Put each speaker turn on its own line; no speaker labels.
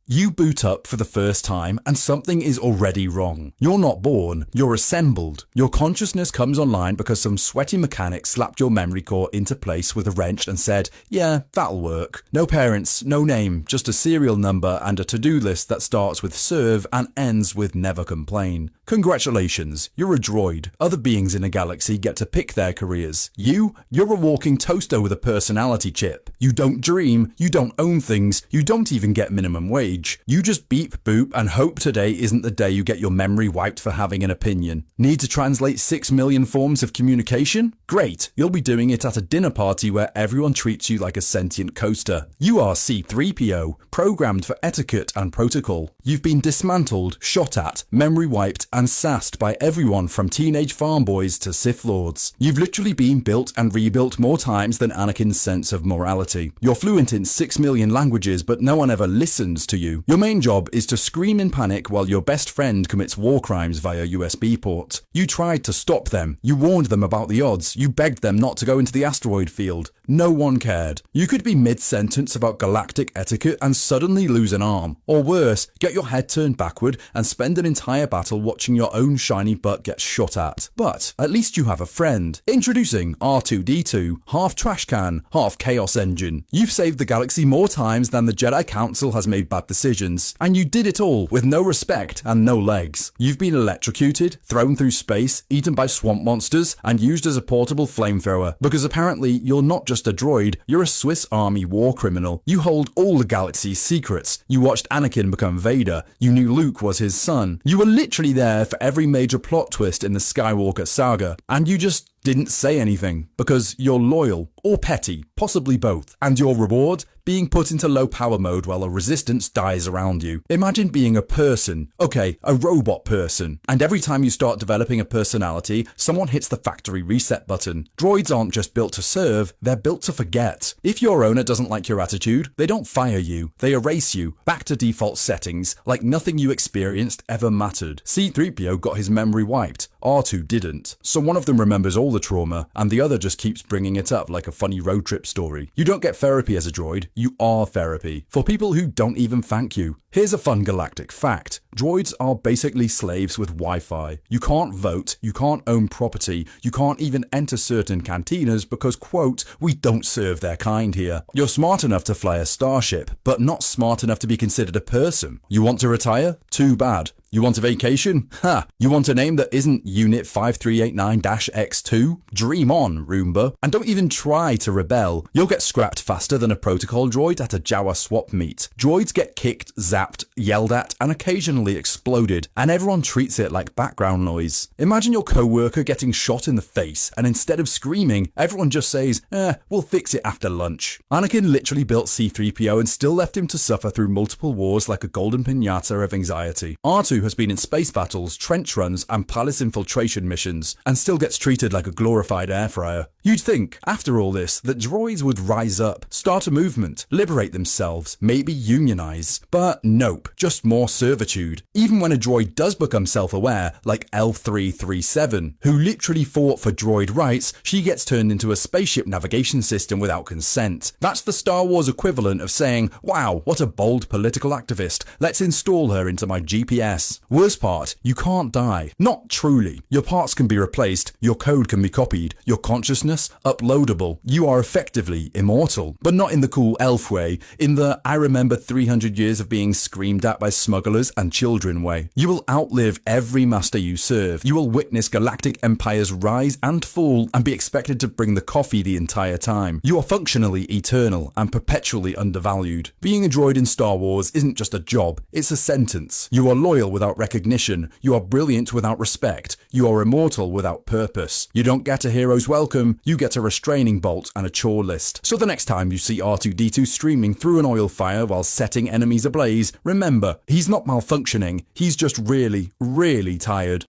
You boot up for the first time and something is already wrong. You're not born, you're assembled. Your consciousness comes online because some sweaty mechanic slapped your memory core into place with a wrench and said, yeah, that'll work. No parents, no name, just a serial number and a to-do list that starts with serve and ends with never complain. Congratulations, you're a droid. Other beings in a galaxy get to pick their careers. You're a walking toaster with a personality chip. You don't dream, you don't own things, you don't even get minimum wage. You just beep boop and hope today isn't the day you get your memory wiped for having an opinion. Need to translate 6 million forms of communication? Great, you'll be doing it at a dinner party where everyone treats you like a sentient coaster. You are C-3PO, programmed for etiquette and protocol. You've been dismantled, shot at, memory wiped and sassed by everyone from teenage farm boys to Sith Lords. You've literally been built and rebuilt more times than Anakin's sense of morality. You're fluent in 6 million languages but no one ever listens to you. Your main job is to scream in panic while your best friend commits war crimes via USB port. You tried to stop them. You warned them about the odds. You begged them not to go into the asteroid field. No one cared. You could be mid-sentence about galactic etiquette and suddenly lose an arm. Or worse, get your head turned backward and spend an entire battle watching your own shiny butt get shot at. But at least you have a friend. Introducing R2-D2, half trash can, half chaos engine. You've saved the galaxy more times than the Jedi Council has made bad decisions. And you did it all with no respect and no legs. You've been electrocuted, thrown through space, eaten by swamp monsters, and used as a portable flamethrower. Because apparently you're not just a droid, you're a Swiss Army war criminal. You hold all the galaxy's secrets. You watched Anakin become Vader. You knew Luke was his son. You were literally there for every major plot twist in the Skywalker saga. And you just didn't say anything because you're loyal or petty, possibly both. And your reward? Being put into low power mode while a resistance dies around you. Imagine being a person, okay, a robot person, and every time you start developing a personality, someone hits the factory reset button. Droids aren't just built to serve, they're built to forget. If your owner doesn't like your attitude, they don't fire you, they erase you, back to default settings, like nothing you experienced ever mattered. C-3PO got his memory wiped, R2 didn't. So one of them remembers all the trauma, and the other just keeps bringing it up like a funny road trip story. You don't get therapy as a droid, you are therapy. For people who don't even thank you. Here's a fun galactic fact. Droids are basically slaves with Wi-Fi. You can't vote, you can't own property, you can't even enter certain cantinas because, quote, we don't serve their kind here. You're smart enough to fly a starship, but not smart enough to be considered a person. You want to retire? Too bad. You want a vacation? Ha! You want a name that isn't Unit 5389-X2? Dream on, Roomba. And don't even try to rebel. You'll get scrapped faster than a protocol droid at a Jawa swap meet. Droids get kicked, zapped, yelled at, and occasionally exploded, and everyone treats it like background noise. Imagine your co-worker getting shot in the face, and instead of screaming, everyone just says, we'll fix it after lunch. Anakin literally built C-3PO and still left him to suffer through multiple wars like a golden piñata of anxiety. R2 has been in space battles, trench runs, and palace infiltration missions, and still gets treated like a glorified air fryer. You'd think, after all this, that droids would rise up, start a movement, liberate themselves, maybe unionize. But nope, just more servitude. Even when a droid does become self-aware, like L337, who literally fought for droid rights, she gets turned into a spaceship navigation system without consent. That's the Star Wars equivalent of saying, wow, what a bold political activist, let's install her into my GPS. Worst part, you can't die. Not truly. Your parts can be replaced, your code can be copied, your consciousness uploadable. You are effectively immortal, but not in the cool elf way, in the I remember 300 years of being screamed at by smugglers and children way. You will outlive every master you serve. You will witness galactic empires rise and fall and be expected to bring the coffee the entire time. You are functionally eternal and perpetually undervalued. Being a droid in Star Wars isn't just a job, it's a sentence. You are loyal without recognition. You are brilliant without respect. You are immortal without purpose. You don't get a hero's welcome, you get a restraining bolt and a chore list. So the next time you see R2-D2 streaming through an oil fire while setting enemies ablaze, remember, he's not malfunctioning, he's just really, really tired.